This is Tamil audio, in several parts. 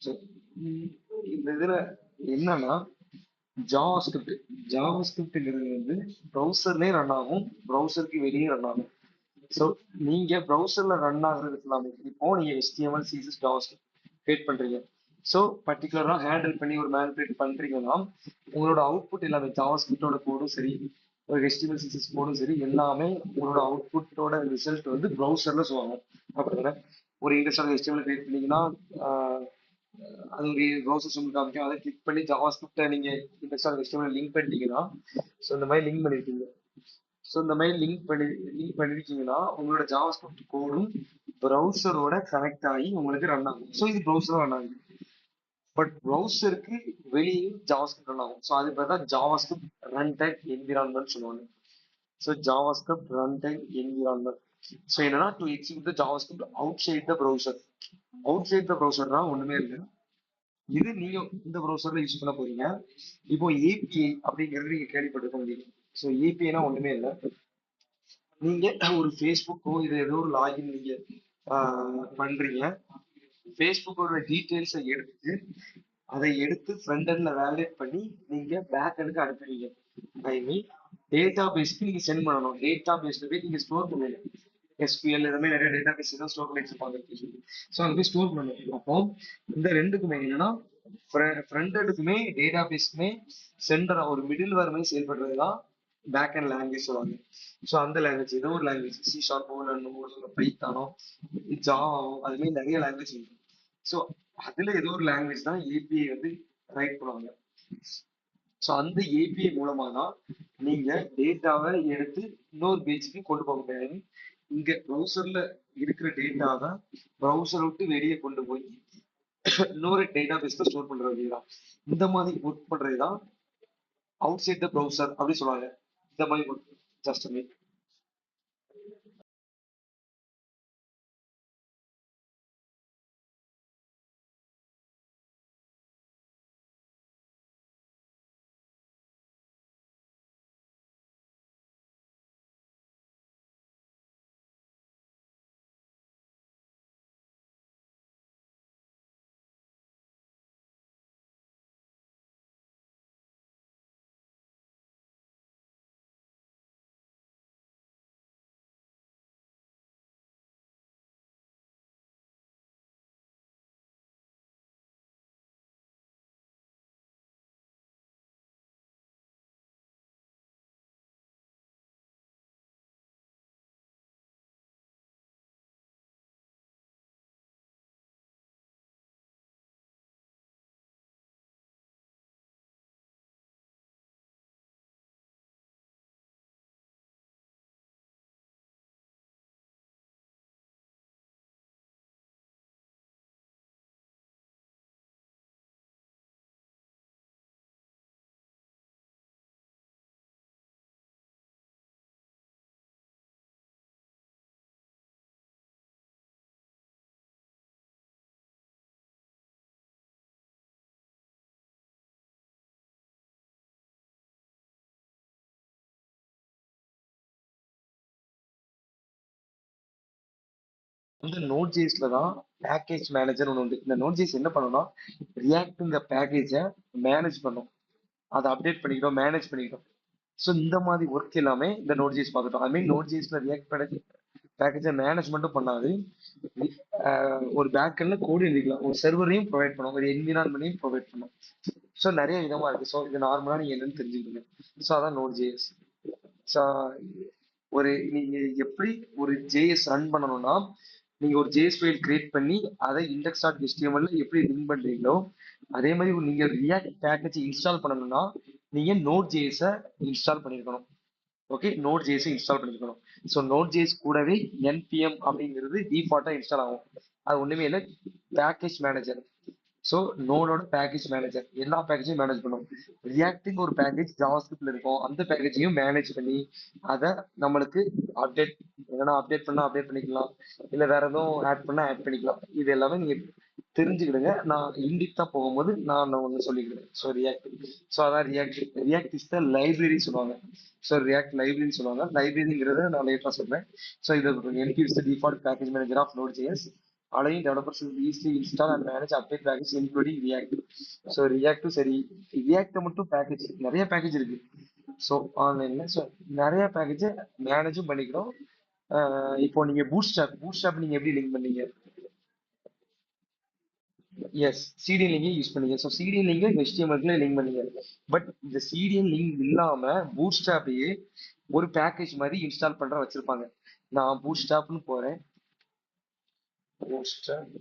ஸோ இந்த இதுல என்னன்னா ஜாவாஸ்கிரிப்ட் ஜாவாஸ்கிரிப்ட்ங்கிறது வந்து ப்ரௌசர்லயே ரன் ஆகும், ப்ரௌசருக்கு வெளியே ரன் ஆகும். ஸோ நீங்க ப்ரௌசர்ல ரன் ஆகுறதுக்கு எல்லாமே இப்போ நீங்க HTML CSS ஜாவாஸ்கிரிப்ட் கிரியேட் பண்றீங்க. ஸோ பர்டிகுலரா ஹேண்டில் பண்ணி ஒரு மேனிபுலேட் பண்றீங்கன்னா உங்களோட அவுட்புட் எல்லாமே ஜாவாஸ்கிரிப்டோட கோடும் சரி, ஒரு HTML CSS கோடும் சரி, எல்லாமே உங்களோட அவுட்புட்டோட ரிசல்ட் வந்து ப்ரௌசர்ல ஷோ ஆகும். அப்படிதானே? ஒரு இண்டஸ்ட்ரியல் HTML கிரியேட் பண்ணீங்கன்னா ஆஹ், அது ஒரு ப்ரௌசர் உங்களுக்கு காமிக்கும். அதை கிளிக் பண்ணி ஜாவாஸ்கிரிப்டை நீங்க இண்டஸ்ட்ரியல் HTML லிங்க் பண்ணிட்டீங்கன்னா, ஸோ இந்த மாதிரி லிங்க் பண்ணிருக்கீங்க. ஸோ இந்த மாதிரி லிங்க் பண்ணிருக்கீங்கன்னா உங்களோட ஜாவாஸ்கிரிப்ட் கோடும் ப்ரௌசரோட கனெக்ட் ஆகி உங்களுக்கு ரன் ஆகும். ஸோ இது ப்ரௌசர் ரன் ஆகுது. பட் ப்ரௌசருக்கு வெளியே ஜாவாஸ்கிரிப்ட் ரன் ஆகும். ஸோ அது பேர் தான் ஜாவாஸ்கிரிப்ட் ரன் டைம் என்விரான்மெண்ட் சொல்லுவாங்க. So JavaScript run time environment. So என்னன்னா to execute the JavaScript outside the browser. Outside the ப்ரௌசர்னா ஒண்ணுமே இல்லை. இது நீங்க இந்த ப்ரௌசர்ல யூஸ் பண்ண போறீங்க. இப்போ ஏபிஐ அப்படிங்கிறது நீங்க கேள்விப்பட்டிருக்க முடியும். ஸோ ஏபிஐனா ஒண்ணுமே இல்லை. நீங்க ஒரு ஃபேஸ்புக்கோ இது ஏதோ ஒரு லாகின் நீங்க பண்றீங்க. ஃபேஸ்புக்கோட டீட்டெயில்ஸை எடுத்து அதை எடுத்து ஃப்ரண்ட் எண்ட்ல வேலிடேட் பண்ணி நீங்க பேக் எண்டுக்கு அனுப்புறீங்க. ஐ மீன் டேட்டா பேஸ்க்கு நீங்க சென்ட் பண்ணணும். டேட்டா பேஸ்ல போய் நீங்க ஸ்டோர் பண்ணணும். SQL இந்த மாதிரி நிறைய டேட்டா பேஸ் தான் ஸ்டோர் பண்ணி வச்சிருப்பாங்க. ஸோ அங்க போய் ஸ்டோர் பண்ணணும். அப்போ இந்த ரெண்டுக்குமே என்னன்னா ஃப்ரண்ட் எண்டுக்குமே டேட்டா பேஸ்க்குமே சென்டரா ஒரு மிடில் வேர் மாதிரி செயல்படுறது தான் பேக் அண்ட் லாங்குவேஜ் சொல்லுவாங்க. ஸோ அந்த லாங்குவேஜ் ஏதோ ஒரு லாங்குவேஜ் C# பைத்தானோ ஜாவாவோ அது மாதிரி நிறைய லாங்குவேஜ் இருக்கு. ஸோ அதுல ஏதோ ஒரு லாங்குவேஜ் தான் ஏபிஐ வந்து ரைட் பண்ணுவாங்க. ஸோ அந்த ஏபிஐ மூலமா தான் நீங்க டேட்டாவை எடுத்து இன்னொரு பேஜுக்கு கொண்டு போக முடியாது. இங்க ப்ரௌசர்ல இருக்கிற டேட்டாவை ப்ரௌசர் விட்டு வெளியே கொண்டு போய் இன்னொரு டேட்டா பேஸ்ல ஸ்டோர் பண்றது தான். இந்த மாதிரி ஒர்க் பண்றதுதான் அவுட் சைட் த ப்ரௌசர் அப்படின்னு சொல்லுவாங்க. இந்த மாதிரி ஒர்க் ஜஸ்ட் வந்து நோட் ஜேஸ்ல தான் பேக்கேஜ் மேனேஜர் ஒன்று உண்டு. இந்த நோட் ஜேஸ் என்ன பண்ணணும்னா ரியாக்ட்ங்கிற பேக்கேஜை மேனேஜ் பண்ணும். அதை அப்டேட் பண்ணிக்கிட்டோம், மேனேஜ் பண்ணிக்கிட்டோம். ஸோ இந்த மாதிரி ஒர்க் எல்லாமே இந்த நோட் ஜேஸ் பார்த்துட்டோம். ஐ மீன் நோட் ஜேஸ்ல ரியாக்ட் பேக்கேஜை மேனேஜ்மெண்ட்டும் பண்ணாது. ஒரு பேக்கெண்ட்ல கோடு எழுதிக்கலாம், ஒரு சர்வரையும் ப்ரொவைட் பண்ணும், ஒரு என்விரான்மெண்ட்டையும் ப்ரொவைட் பண்ணும். ஸோ நிறைய விதமா இருக்கு. ஸோ இது நார்மலா நீங்க என்னன்னு தெரிஞ்சுக்கணும். ஸோ அதான் நோட் ஜேஎஸ். ஸோ ஒரு நீங்க எப்படி ஒரு ஜேஎஸ் ரன் பண்ணணும்னா நீங்க ஒரு ஜேஎஸ் ஃபைல் கிரியேட் பண்ணி அதை இண்டெக்ஸ் டாட் HTML எப்படி லிங்க் பண்றீங்களோ அதே மாதிரி நீங்க ரியாக்ட் பேக்கேஜ் இன்ஸ்டால் பண்ணணும்னா நீங்க நோட் ஜேஎஸ இன்ஸ்டால் பண்ணிருக்கணும். ஓகே, நோட் ஜேஎஸ் இன்ஸ்டால் பண்ணிருக்கணும். ஸோ நோட் ஜேஎஸ் கூடவே NPM அப்படிங்கிறது டிஃபால்ட்டா இன்ஸ்டால் ஆகும். அது ஒண்ணுமே இல்லை, பேக்கேஜ் மேனேஜர். ஸோ நோடோட பேக்கேஜ் மேனேஜர் எல்லா பேக்கேஜையும் மேனேஜ் பண்ணும். ரியாக்டிங் ஒரு பேக்கேஜ் ஜாவாஸ்கிரிப்ட்ல இருக்கும், அந்த பேக்கேஜையும் மேனேஜ் பண்ணி அதை நம்மளுக்கு அப்டேட் எதனா அப்டேட் பண்ணா அப்டேட் பண்ணிக்கலாம், இல்லை வேற எதுவும் ஆட் பண்ணா ஆட் பண்ணிக்கலாம். இது எல்லாமே நீங்க தெரிஞ்சுக்கிடுங்க. நான் இன்டிப்தா போகும்போது நான் ஒன்று சொல்லிக்கிறேன். ஸோ ரியாக்ட், ஸோ அதான் ரியாக்ட் இஸ் த லைப்ரரி சொல்லுவாங்க. ஸோ ரியாக்ட் லைப்ரரி சொல்லுவாங்க. லைப்ரரிங்கிறத நான் லேட்டா சொல்றேன். ஸோ இது NP is the default package manager of Node.js. allowing developers to easily install and manage update package including React. So ரியாக்டும் சரி, ரியாக்ட மட்டும் பேக்கேஜ் நிறைய பேக்கேஜ் இருக்கு. ஸோ ஆன்லைன்ல ஸோ நிறைய பேக்கேஜை மேனேஜும் பண்ணிக்கிறோம். இப்போ நீங்க பூட் ஸ்டாப் நீங்க எப்படி லிங்க் பண்ணீங்க? எஸ், சிடிஎன் லிங்க் யூஸ் பண்ணீங்க. So CDN link HTML link பண்ணீங்க. பட் இந்த சிடிஎன் லிங்க் இல்லாம பூட் ஸ்டாப்பையே ஒரு பேக்கேஜ் மாதிரி இன்ஸ்டால் பண்ற வச்சிருப்பாங்க. நான் பூட் ஸ்டாப்னு போறேன். Boot stop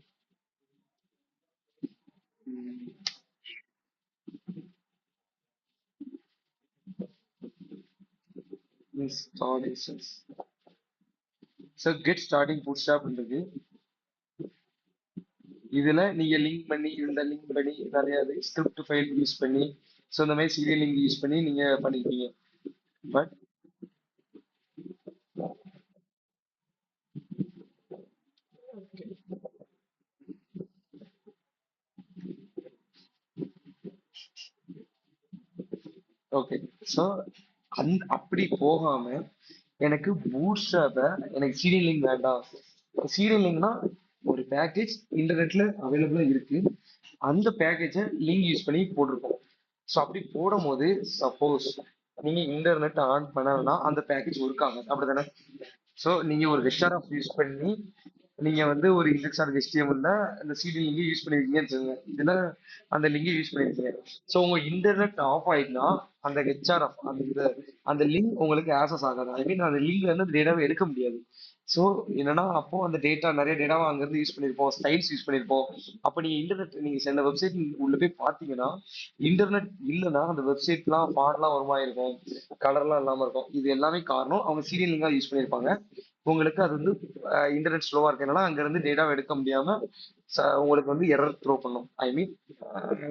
installations. So get starting boot stop இருக்கு. இதுல நீங்க லிங்க் பண்ணி நிறைய ஸ்கிரிப்ட் ஃபைல் யூஸ் பண்ணி ஸோ இந்த மாதிரி சீரியல் லிங்க் யூஸ் பண்ணி நீங்க பண்ணிருக்கீங்க. But okay. ஸோ அப்படி போகாம எனக்கு பூட்ஸ்ட்ராப்பை எனக்கு சீரியல் லிங்க் வேண்டாம். சீரியல் லிங்க்னா ஒரு பேக்கேஜ் இன்டர்நெட்ல அவைலபிளா இருக்கு. அந்த பேக்கேஜை லிங்க் யூஸ் பண்ணி போட்டிருக்கோம். ஸோ அப்படி போடும்போது சப்போஸ் நீங்க இன்டர்நெட் ஆன் பண்ணலன்னா அந்த பேக்கேஜ் ஒர்க் ஆகும், அப்படிதானே? ஸோ நீங்க ஒரு வெக்டார் ஆஃப் யூஸ் பண்ணி நீங்க வந்து ஒரு இண்டெக்ஸ் ஆர் HTML இந்த சிடி லிங்க் யூஸ் பண்ணிருக்கீங்கன்னு வச்சுக்கோங்க. இதுல அந்த லிங்க் யூஸ் பண்ணிருக்கீங்க. ஸோ உங்க இன்டர்நெட் ஆஃப் ஆயிடுச்சுன்னா அந்த ஹெச்ஆர்எஃப் அந்த லிங்க் உங்களுக்கு ஆக்சஸ் ஆகாது. ஐ மீன் அந்த லிங்க்ல இருந்து டேட்டாவை எடுக்க முடியாது. ஸோ என்னன்னா அப்போ அந்த டேட்டா நிறைய டேட்டாவை அங்கிருந்து யூஸ் பண்ணிருப்போம், ஸ்டைல்ஸ் யூஸ் பண்ணிருப்போம். அப்போ நீங்க இன்டர்நெட் நீங்க சில வெப்சைட் உள்ள போய் பார்த்தீங்கன்னா இன்டர்நெட் இல்லைன்னா அந்த வெப்சைட்லாம் ஃபார்லாம் வருமா இருக்கும், கலர்லாம் இல்லாம இருக்கும். இது எல்லாமே காரணம் அவங்க சீரியல் லிங்கா யூஸ் பண்ணிருப்பாங்க. உங்களுக்கு அது வந்து இன்டர்நெட் ஸ்லோவா இருக்கனால அங்க இருந்து டேட்டாவை எடுக்க முடியாம உங்களுக்கு வந்து எரர் த்ரோ பண்ணும். ஐ மீன்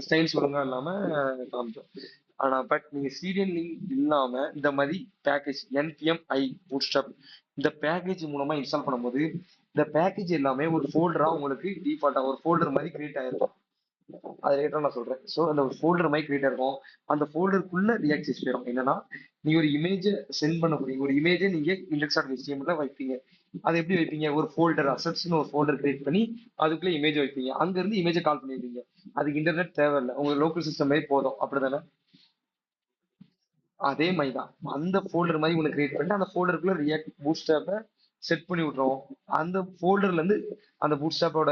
ஸ்டைல்ஸ் ஒழுங்கா இல்லாம காமிக்கும். ஆனா பட் நீங்க சீரியல் லிங்க் இல்லாம இந்த மாதிரி பேக்கேஜ் என்பிஎம் பூட்ஸ்ட்ராப் இந்த பேக்கேஜ் மூலமா இன்ஸ்டால் பண்ணும்போது இந்த பேக்கேஜ் எல்லாமே ஒரு ஃபோல்டரா உங்களுக்கு டிஃபால்ட்டா ஒரு ஃபோல்டர் மாதிரி கிரியேட் ஆயிருக்கும். அது லேட்டரா நான் சொல்றேன். ஸோ அந்த ஒரு ஃபோல்டர் மாதிரி கிரியேட் இருக்கும். அந்த ஃபோல்டருக்குள்ள ரியாக்ட் ஜேஎஸ் போயிடும். என்னன்னா நீங்க ஒரு இமேஜ் சென்ட் பண்ண போறீங்க, ஒரு இமேஜை நீங்க இண்டெக்ஸ் டாட் HTML வைப்பீங்க. அதை எப்படி வைப்பீங்க? ஒரு ஃபோல்டர் அசட்ஸ்னு ஒரு ஃபோல்டர் கிரியேட் பண்ணி அதுக்குள்ள இமேஜ் வைப்பீங்க. அங்க இருந்து இமேஜை கால் பண்ணிடுவீங்க. அதுக்கு இன்டர்நெட் தேவையில்லை, உங்க லோக்கல் சிஸ்டம் மாதிரி போதும், அப்படிதானே? அதே மாதிரி தான் அந்த ஃபோல்டர் மாதிரி ஒன்று கிரியேட் பண்ணிட்டு அந்த ஃபோல்டருக்குள்ள ரியாக்ட் பூட்ஸ்டாப்பை செட் பண்ணி விட்ருவோம். அந்த ஃபோல்டர்ல இருந்து அந்த பூட்ஸ்டாப்போட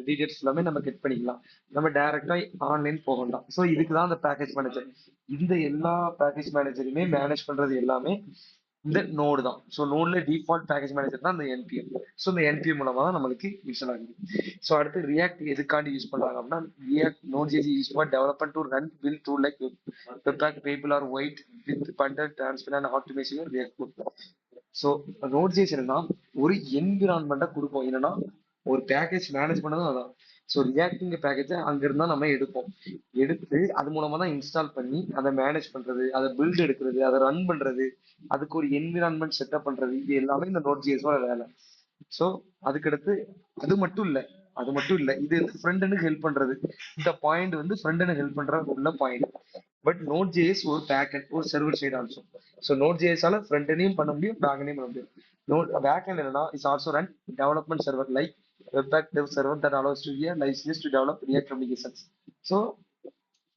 டீடைல்ஸ் எல்லாமே நம்ம கெட் பண்ணிக்கலாம். நம்ம டைரக்டா ஆன்லைன் போக வேண்டாம். ஸோ இதுக்கு தான் அந்த பேக்கேஜ் மேனேஜர். இந்த எல்லா பேக்கேஜ் மேனேஜருமே மேனேஜ் பண்றது எல்லாமே இந்த நோடு தான். ஸோ நோட்ல டிஃபால்ட் பேக்கேஜ் மேனேஜர் தான் இந்த என்பிஎம். ஸோ இந்த என்பிஎம் மூலமா தான் நம்மளுக்கு இன்ஸ்டால் ஆகுது. ஸோ அடுத்து ரியாக்ட் எதுக்காண்டி யூஸ் பண்றாங்க அப்படின்னா React Node JS use for development to run will do like web Babel or white with bundler transfer and optimisation React. So Node JS என்னன்னா ஒரு என்விரான்மெண்ட்டை கொடுப்போம். என்னன்னா ஒரு பேக்கேஜ் மேனேஜ் பண்ணதும் அதான். ஸோ ரியாக்டிங் பேக்கேஜை அங்கிருந்தா நம்ம எடுப்போம். எடுத்து அது மூலமா தான் இன்ஸ்டால் பண்ணி அதை மேனேஜ் பண்றது, அதை பில்ட் எடுக்கிறது, அதை ரன் பண்றது, அதுக்கு ஒரு என்விரான்மெண்ட் செட்டப் பண்றது, இது எல்லாமே இந்த நோட் ஜிஎஸோட வேலை. ஸோ அதுக்கடுத்து அது மட்டும் இல்ல இது வந்து ஃப்ரண்ட் எண்டுக்கு ஹெல்ப் பண்றது. இந்த பாயிண்ட் வந்து ஃப்ரண்ட் எண்டுக்கு ஹெல்ப் பண்ற உள்ள பாயிண்ட். பட் நோட் ஜேஎஸ் ஒரு பேக் எண்ட் ஒரு server side also. So Node ஜேஎஸால ஃப்ரண்ட் எண்டையும் பண்ண முடியும், பேக் எண்டையும் பண்ண முடியும். நோட் பேக் எண்ட் என்னன்னா it's also run development server like web dev server that allows to give licence to develop React applications. So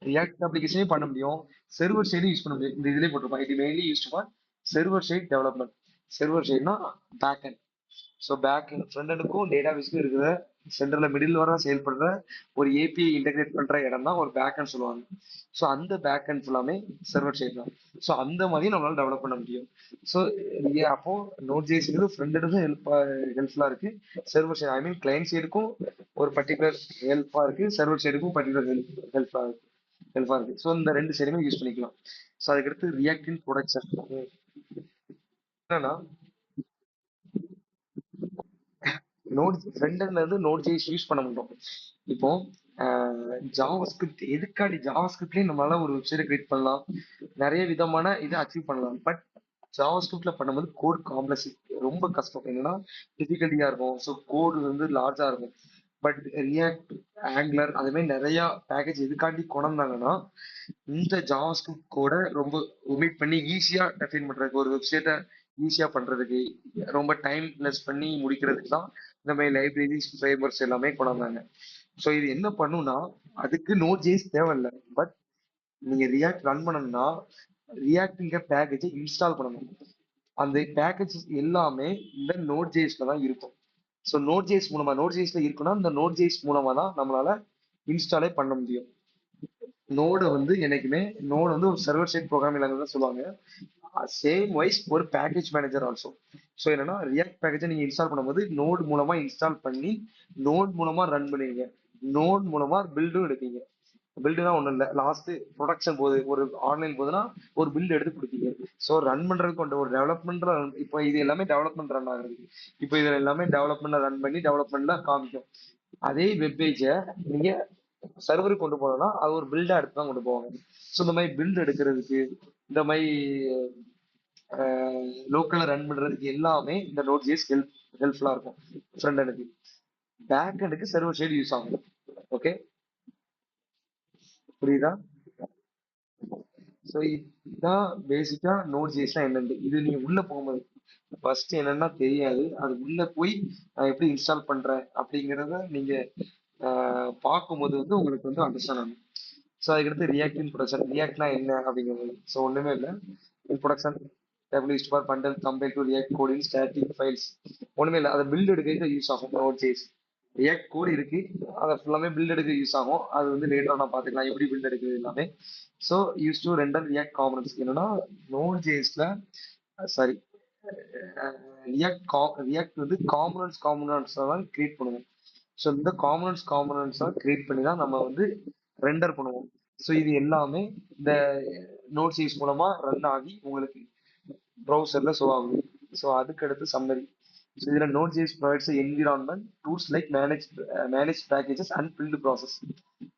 React அப்ளிகேஷனே பண்ண முடியும், சர்வர் சைடும் யூஸ் பண்ண முடியும். இந்த இதுலேயே போட்டிருப்பாங்க இது mainly use for server side development. Server சைட்னா back end. So back front எண்டுக்கும் டேட்டா பேஸ்க்கும் இருக்கிற சென்டர்ல மிடில் வர செயல்படுற ஒரு ஏபிஐ இன்டெகிரேட் பண்ற இடம் தான் ஒரு பேக் எண்ட் சொல்லுவாங்க. ஸோ அந்த பேக் எண்ட் ஃபுல்லாமே சர்வர் சைட் தான். ஸோ அந்த மாதிரி நம்மளால டெவலப் பண்ண முடியும். ஸோ அப்போ நோட் ஜேஸ்ங்கிறது ஃப்ரண்ட் எண்டுக்கும் ஹெல்ப்ஃபுல்லா இருக்கு, server side I mean client சைடுக்கும் ஒரு பர்டிகுலர் ஹெல்ப்பா இருக்கு, சர்வர் சைடுக்கும் பர்டிகுலர் ஹெல்ப்பா இருக்கு. ஸோ இந்த ரெண்டு சைடுமே யூஸ் பண்ணிக்கலாம். ஸோ அதுக்கடுத்து ரியாக்டின் ப்ரொடக்ஷன் என்னன்னா நோட் ஃப்ரண்ட் எண்ட்ல இருந்து நோட் ஜேஎஸ் யூஸ் பண்ண முடியும். இப்போ ஜாவா ஸ்கிரிப்ட் எதுக்காடி ஜாவா ஸ்கிரிப்ட்லயே நம்மளால ஒரு வெப்சைட் கிரியேட் பண்ணலாம், நிறைய விதமான இதை அச்சீவ் பண்ணலாம். பட் ஜாவா ஸ்கிரிப்ட்ல பண்ணும்போது கோட் காம்ப்ளெக்ஸ் ரொம்ப கஷ்டம். என்னன்னா டிஃபிகல்ட்டியா இருக்கும். ஸோ கோடு வந்து லார்ஜா இருக்கும். பட் ரியாக்ட் ஆங்குலர் அது மாதிரி நிறைய பேக்கேஜ் எதுக்காண்டி கொண்டாந்தாங்கன்னா இந்த ஜாவா ஸ்கிரிப்ட் கோட ரொம்ப ஒமிட் பண்ணி ஈஸியா டெஃபைன் பண்றதுக்கு, ஒரு வெப்சைட்டை ஈஸியா பண்றதுக்கு, ரொம்ப டைம் லெஸ் பண்ணி முடிக்கிறதுக்கு தான் இந்த மாதிரி லைப்ரரிஸ் ஃப்ரேம்வொர்க்ஸ் எல்லாமே கொண்டாந்தாங்க. ஸோ இது என்ன பண்ணும்னா, அதுக்கு நோட் ஜேஸ் தேவையில்லை. பட் நீங்க ரியாக்ட் ரன் பண்ணணும்னா ரியாக்ட்ங்கிற பேக்கேஜை இன்ஸ்டால் பண்ணணும். அந்த பேக்கேஜஸ் எல்லாமே இந்த நோட் ஜேஸ்ல தான் இருக்கும். ஸோ நோட் ஜேஸ் மூலமா நோட் ஜேஸ்ல இருக்குன்னா இந்த நோட் ஜேஸ் மூலமா தான் நம்மளால இன்ஸ்டாலே பண்ண முடியும். நோட வந்து என்னைக்குமே நோட் வந்து ஒரு சர்வர் சைட் ப்ரோக்ராமிங் லாங்குவேஜ் தான் சொல்லுவாங்க. சேம் வைஸ் ஒரு பேக்கேஜ் மேனேஜர் ஆல்சோ. ஸோ என்னன்னா ரியாக்ட் பேக்கேஜை நீங்க இன்ஸ்டால் பண்ணும்போது நோட் மூலமா இன்ஸ்டால் பண்ணி நோட் மூலமா ரன் பண்ணுவீங்க. நோட் மூலமா பில்டும் எடுப்பீங்க. பில்டுனா ஒண்ணும் இல்ல, லாஸ்ட் ப்ரொடக்ஷன் போகுது, ஒரு ஆன்லைன் போகுதுன்னா ஒரு பில்டு எடுத்து கொடுப்பீங்க. ஸோ ரன் பண்றதுக்கு கொண்ட ஒரு டெவலப்மெண்ட்ல இப்போ இது எல்லாமே டெவலப்மெண்ட் ரன் ஆகுது. இப்போ இது எல்லாமே டெவலப்மெண்ட்ல ரன் பண்ணி டெவலப்மெண்ட்ல காமிக்கும். அதே வெப் பேஜை நீங்க சர்வருக்கு கொண்டு போனோம்னா அது ஒரு பில்டா எடுத்து தான் கொண்டு போவாங்க. ஸோ இந்த மாதிரி பில்ட் எடுக்கிறதுக்கு, இந்த மாதிரி லோக்கல்ல ரன் பண்றதுக்கு எல்லாமே இந்த நோட் ஜேஸ் ஹெல்ப்ஃபுல்லா இருக்கும். ஃப்ரண்ட் எண்டுக்கு, பேக் எண்டுக்கு சர்வர் சைடு யூஸ் ஆகும். ஓகே, புரியுதா? ஸோ இதுதான் பேசிக்கா நோட் ஜேஸ்லாம் என்னன்னு. இது நீங்க உள்ள போகும்போது ஃபர்ஸ்ட் என்னன்னா தெரியாது, அது உள்ள போய் நான் எப்படி இன்ஸ்டால் பண்றேன் அப்படிங்கிறத நீங்க பார்க்கும்போது வந்து உங்களுக்கு வந்து அண்டர்ஸ்டாண்ட் ஆகும். ஸோ அதுக்கடுத்து ரியாக்ட் இன் ப்ரொடக்ஷன். ரியாக்ட்னா என்ன அப்படிங்கிறது ஸோ ஒண்ணுமே இல்லை. In production W for bundle compare to React code in static files. ஒண்ணுமே இல்லை, அதை பில்ட் எடுக்க யூஸ் ஆகும் நோட் ஜேஸ். ரியாக்ட் கோட் இருக்கு, அதை ஃபுல்லாமே பில்ட் எடுக்க யூஸ் ஆகும். அது வந்து லேட்டரா நான் பார்த்துக்கலாம் எப்படி பில்ட் எடுக்குது எல்லாமே. So use to render react components. என்னன்னா நோட் ஜேஸ்ல சாரி ரியாக்ட் வந்து காம்பனன்ட்ஸ் தான் கிரியேட் பண்ணுவோம். ஸோ இந்த காம்பனன்ட்ஸ் தான் கிரியேட் பண்ணி தான் நம்ம வந்து ரெண்டர் பண்ணுவோம். ஸோ இது எல்லாமே இந்த நோட் ஜேஸ் மூலமா ரன் ஆகி உங்களுக்கு ப்ரௌசர்ல ஷோ ஆகுது. ஸோ அதுக்கு அடுத்து சம்மரி. ஸோ இதுல Node JS provides environment tools like manage packages and build process.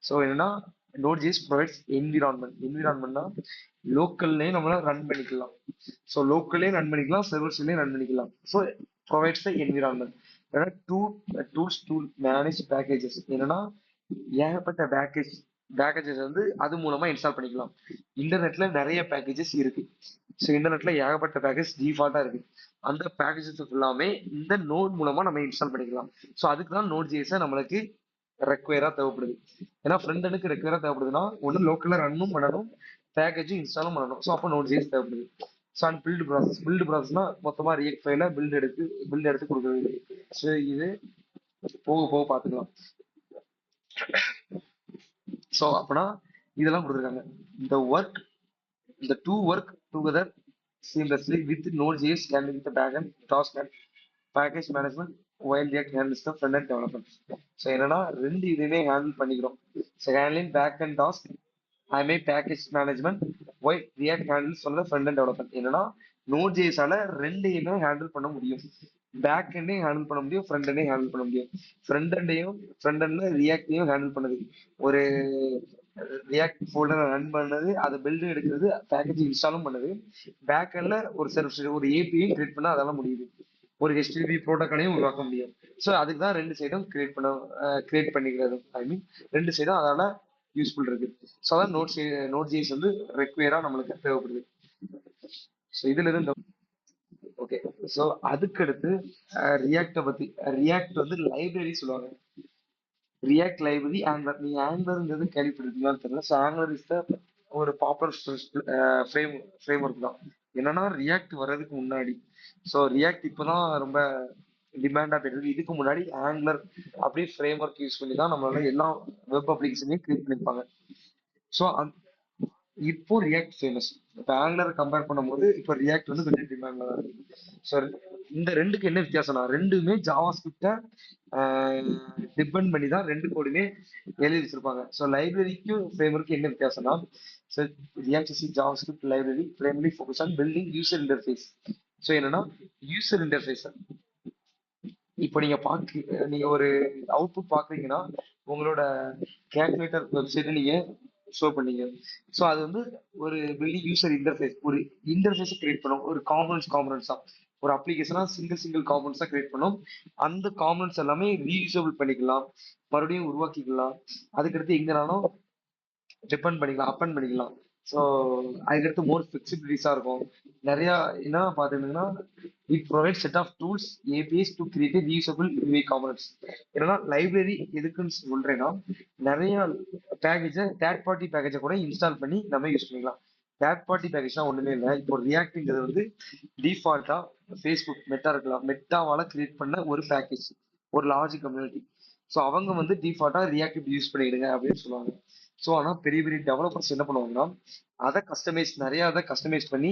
So என்னன்னா நோட் ஜேஸ் ப்ரொவைட்ஸ் என்விரான்மெண்ட்னா லோக்கல்லே நம்மளால ரன் பண்ணிக்கலாம். ஸோ லோக்கல்லே ரன் பண்ணிக்கலாம், சர்வர்ஸ்லயே ரன் பண்ணிக்கலாம். So provides the environment. Two tools to manage packages. என்னன்னா ஏகப்பட்ட பேக்கேஜஸ் வந்து அது மூலமா இன்ஸ்டால் பண்ணிக்கலாம். இன்டர்நெட்ல நிறைய பேக்கேஜஸ் இருக்கு. ஸோ இன்டர்நெட்ல ஏகப்பட்ட பேக்கேஜ் டிஃபால்ட்டா இருக்கு. அந்த பேக்கேஜஸ் எல்லாமே இந்த நோட் மூலமா நம்ம இன்ஸ்டால் பண்ணிக்கலாம். ஸோ அதுக்கு தான் நோட் ஜேஸை நம்மளுக்கு ரெக்வயரா தேவைப்படுது. ஏன்னா ஃப்ரண்ட் எண்டுக்கு ரெக்வயரா தேவைப்படுதுன்னா ஒன்று லோக்கல்ல ரன்னும் பண்ணணும், பேக்கேஜும் இன்ஸ்டாலும் பண்ணணும். ஸோ அப்போ நோட் ஜேஸ் தேவைப்படுது. ஸோ அண்ட் பில்டு ப்ராசஸ்னா மொத்தமா ரியாக்ட் ஃபைல பில்ட் எடுத்து கொடுக்குறது. ஸோ இது போக போக பார்த்துக்கலாம். ஸோ அப்பனா இதெல்லாம் கொடுத்துருக்காங்க. இந்த work the two work together seamlessly with Node.js handling the backend task and package management while React handles the front-end development. So என்னன்னா ரெண்டு இதுவுமே ஹேண்டில் பண்ணிக்கிறோம். So handling back end task I may package management why React handles for the front end development. என்னன்னா நோட் ஜேஸால ரெண்டையுமே ஹேண்டில் பண்ண முடியும். பேக் எண்டையும் ஹேண்டில் பண்ண முடியும், ஃப்ரண்ட் எண்டையும் ஹேண்டில் பண்ண முடியும். ஃப்ரண்ட் எண்ட்ல ரியாக்டையும் ஹேண்டில் பண்ணுது. ஒரு ரியாக்ட் ஃபோல்டர் ரன் பண்ணது, அதை பில்டு எடுக்கிறது, பேக்கேஜ் இன்ஸ்டாலும் பண்ணுது. பேக் எண்ட்ல ஒரு சர்வீஸ் ஒரு ஏபிஐ கிரியேட் பண்ண அதெல்லாம் முடியுது. ஒரு HTTP ப்ரோட்டோக்காலையும் உருவாக்க முடியும். ஸோ அதுக்கு தான் ரெண்டு சைடும் கிரியேட் பண்ணிக்கிறது. ஐ மீன் ரெண்டு சைடும் அதனால யூஸ்ஃபுல் இருக்கு. ஸோ அதான் நோட் ஜேஸ் வந்து ரெக்வயரா நம்மளுக்கு தேவைப்படுது. ஸோ இதுல இருந்து ஓகே. ஸோ அதுக்கு அடுத்து ரியாக்ட பத்தி. ரியாக்ட் வந்து லைப்ரரி சொல்லுவாங்க. React library angular. நீங்க ஆங்குலர்ங்கிறது கேள்விப்பட்டிருக்கீங்களான்னு தெரியல. ஸோ ஆங்குலர் இஸ் த ஒரு பாப்புலர் ஃப்ரேம் ஒர்க் தான். என்னன்னா ரியாக்ட் வர்றதுக்கு முன்னாடி, ஸோ ரியாக்ட் இப்போதான் ரொம்ப டிமாண்டா போயிருக்கு. இதுக்கு முன்னாடி ஆங்குலர் அப்படியே ஃப்ரேம் ஒர்க் யூஸ் பண்ணி தான் நம்மளால எல்லா வெப் அப்ளிகேஷனையும் கிரியேட் பண்ணிருப்பாங்க. ஸோ இப்போ ரியாக்ட் ஃபேமஸ். இப்போ ஆங்குலர் கம்பேர் பண்ணும்போது இப்போ ரியாக்ட் வந்து கொஞ்சம் டிமாண்ட்ல தான் இருக்கு. ஸோ இந்த ரெண்டுக்கு என்ன வித்தியாசம்னா ரெண்டுமே ஜாவா ஸ்கிரிப்டை டிபெண்ட் பண்ணி தான் ரெண்டு கோடுமே எழுதி வச்சிருப்பாங்க. ஸோ லைப்ரரிக்கும் ஃப்ரேம்வொர்க்கு என்ன வித்தியாசம்னா, so React is JavaScript library primary focus on building user interface. So என்னன்னா யூசர் இன்டர்ஃபேஸ். இப்போ நீங்க ஒரு அவுட்புட் பாக்குறீங்கன்னா உங்களோட கேல்குலேட்டர் வெப்சைட் நீங்க ஷோ பண்ணீங்க. ஸோ அது வந்து ஒரு பில்டிங் யூசர் இன்டர்ஃபேஸ், ஒரு இன்டர்ஃபேஸ் கிரியேட் பண்ணும். ஒரு காம்பனன்ட்ஸா ஒரு அப்ளிகேஷனா சிங்கிள் காம்பனன்ட்ஸா கிரியேட் பண்ணும். அந்த காம்பனன்ட்ஸ் எல்லாமே ரீயூசபிள் பண்ணிக்கலாம், மறுபடியும் உருவாக்கிக்கலாம். அதுக்கடுத்து எங்கனாலும் டிபெண்ட் பண்ணிக்கலாம், அப்பன் பண்ணிக்கலாம். ஸோ அதுக்கடுத்து மோர் ஃபிளெக்சிபிலிட்டிஸாக இருக்கும். நிறையா என்ன பார்த்துக்கிட்டிங்கன்னா, it provide set of tools APIs to create reusable UI components. ஏன்னா லைப்ரரி எதுக்குன்னு சொல்றேன்னா, நிறைய பேக்கேஜை தேர்ட் பார்ட்டி பேக்கேஜை கூட இன்ஸ்டால் பண்ணி நம்ம யூஸ் பண்ணிக்கலாம். தேர்ட் பார்ட்டி பேக்கேஜ்னா ஒண்ணுமே இல்லை. இப்போ ரியாக்ட்ங்கிறது வந்து டிஃபால்ட்டா ஃபேஸ்புக் மெட்டா இருக்கலாம், மெட்டாவால கிரியேட் பண்ண ஒரு பேக்கேஜ், ஒரு லார்ஜ் கம்யூனிட்டி. ஸோ அவங்க வந்து டிஃபால்ட்டா ரியாக்ட் யூஸ் பண்ணிடுங்க அப்படின்னு சொல்லுவாங்க. ஸோ ஆனால் பெரிய பெரிய டெவலப்பர்ஸ் என்ன பண்ணுவாங்கன்னா, அதை கஸ்டமைஸ் நிறைய அதை கஸ்டமைஸ் பண்ணி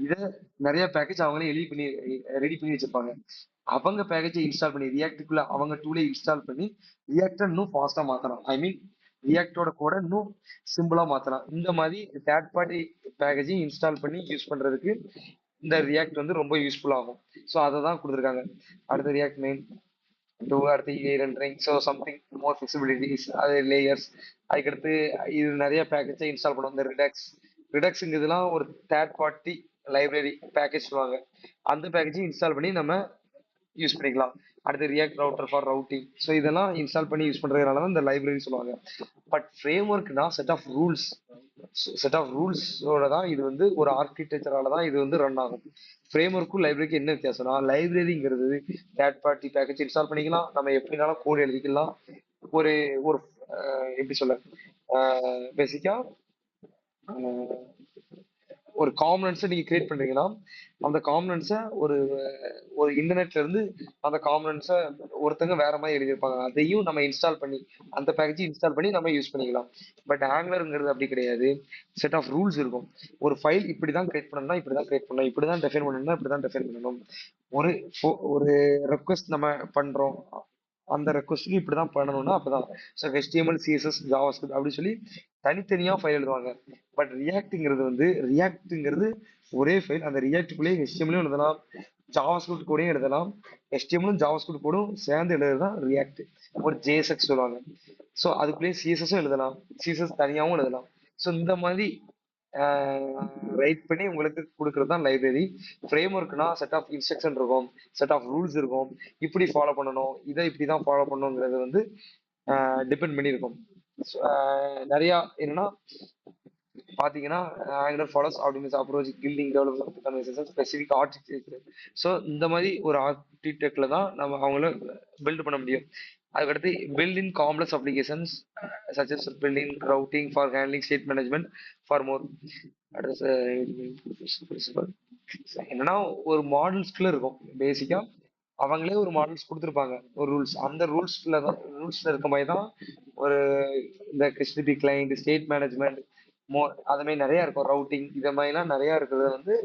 இதை நிறைய பேக்கேஜ் அவங்களே எழுதி பண்ணி ரெடி பண்ணி வச்சிருப்பாங்க. அவங்க பேக்கேஜை இன்ஸ்டால் பண்ணி ரியாக்டுக்குள்ள அவங்க டூலே இன்ஸ்டால் பண்ணி ரியாக்டை இன்னும் ஃபாஸ்டா மாத்தலாம். ஐ மீன் ரியாக்டோட கோட இன்னும் சிம்பிளா மாத்தலாம். இந்த மாதிரி தேர்ட் பார்ட்டி பேக்கேஜையும் இன்ஸ்டால் பண்ணி யூஸ் பண்றதுக்கு இந்த ரியாக்ட் வந்து ரொம்ப யூஸ்ஃபுல் ஆகும். ஸோ அதை தான் கொடுத்துருக்காங்க. அடுத்த ரியாக்ட் மெயின் டூ அடுத்து ரெண்டரிங். ஸோ சம்திங் மோர் ஃபிளெக்சிபிலிட்டிஸ், அது லேயர்ஸ். அதுக்கடுத்து இது நிறைய பேக்கேஜை இன்ஸ்டால் பண்ணுவோம். இந்த ரிடக்ஸுங்கிறதுலாம் ஒரு தேர்ட் பார்ட்டி லைப்ரரி பேக்கேஜ் சொல்லுவாங்க. அந்த பேக்கேஜையும் இன்ஸ்டால் பண்ணி நம்ம யூஸ் பண்ணிக்கலாம். அடுத்து react router for routing. So இதெல்லாம் இன்ஸ்டால் பண்ணி யூஸ் பண்றதுனால தான் இந்த லைப்ரரி சொல்லுவாங்க. பட் ஃப்ரேம் ஒர்க்னா செட் ஆஃப் ரூல்ஸோட தான் இது வந்து ஒரு ஆர்கிடெக்சரால தான் இது வந்து ரன் ஆகும். ஃப்ரேம் ஒர்க்கும் லைப்ரரிக்கு என்ன வித்தியாசம்னா, லைப்ரரிங்கிறது தேர்ட் பார்ட்டி பேக்கேஜ் இன்ஸ்டால் பண்ணிக்கலாம், நம்ம எப்படினாலும் கோட் எழுதிக்கலாம். ஒரு ஒரு எப்படி சொல்ல, பேசிக்கா ஒரு காம்பனன்ஸை நீங்க கிரியேட் பண்றீங்கன்னா, அந்த காம்பனன்ஸை ஒரு ஒரு இன்டர்நெட்ல இருந்து அந்த காம்பனன்ஸை ஒருத்தங்க வேற மாதிரி எழுதியிருப்பாங்க, அதையும் நம்ம இன்ஸ்டால் பண்ணி அந்த பேக்கேஜ் இன்ஸ்டால் பண்ணி நம்ம யூஸ் பண்ணிக்கலாம். பட் ஆங்குலருங்கிறது அப்படி கிடையாது. செட் ஆஃப் ரூல்ஸ் இருக்கும். ஒரு ஃபைல் இப்படிதான் கிரியேட் பண்ணணும்னா இப்படிதான் கிரியேட் பண்ணணும், இப்படிதான் டெஃபைன் பண்ணணும்னா இப்படிதான் டெஃபைன் பண்ணணும். ஒரு ஒரு ரெக்வஸ்ட் நம்ம பண்றோம், அந்த ரெக்வஸ்ட்டுக்கு இப்படிதான் பண்ணணும்னா அப்பதான். ஸோ HTML, CSS, ஜாவாஸ்கிரிப்ட் அப்படி சொல்லி தனித்தனியா ஃபைல் எழுதுவாங்க. பட் ரியாக்ட்ங்கிறது ஒரே ஃபைல். அந்த ரியாக்டுக்குள்ளேயே HTML எழுதலாம், ஜாவாஸ்கிரிப்ட் கூடயும் எழுதலாம். HTML ஜாவாஸ்கிரிப்ட் கூடயும் சேர்ந்து எழுதுறதுதான் ரியாக்ட். ஒரு JSX சொல்லுவாங்க. ஸோ அதுக்குள்ளேயே CSS எழுதலாம், CSS தனியாகவும் எழுதலாம். ஸோ இந்த மாதிரி ரைட் பண்ணி உங்களுக்கு கொடுக்கறது தான் லைப்ரரி. ஃப்ரேம் ஒர்க்னா செட் ஆஃப் இன்ஸ்ட்ரக்ஷன் இருக்கும், செட் ஆஃப் ரூல்ஸ் இருக்கும், இப்படி ஃபாலோ பண்ணணும், இதை இப்படி தான் ஃபாலோ பண்ணணுங்கிறது வந்து டிபெண்ட் பண்ணியிருக்கும். நிறைய என்னன்னா பாத்தீங்கன்னா, Angular follows optimus approach guiding development conversation specific architecture. So இந்த மாதிரி ஒரு ஆர்கிடெக்ட்ல தான் நம்ம அவங்கள பில்ட் பண்ண முடியும். அதுக்கடுத்து build in complex applications such as build in routing for handling state management for more. அடுத்து என்னன்னா ஒரு மாடல்ஸ்குள்ள இருக்கும். பேசிக்கா அவங்களே ஒரு மாடல்ஸ் கொடுத்துருப்பாங்க, ஒரு ரூல்ஸ். அந்த ரூல்ஸ்ல இருக்க மாதிரி தான் ஒரு இந்த HTTP கிளைண்ட், ஸ்டேட் மேனேஜ்மெண்ட், அது மாதிரி நிறைய இருக்கும். ரவுட்டிங் இத மாதிரிலாம் நிறைய இருக்கிறது வந்து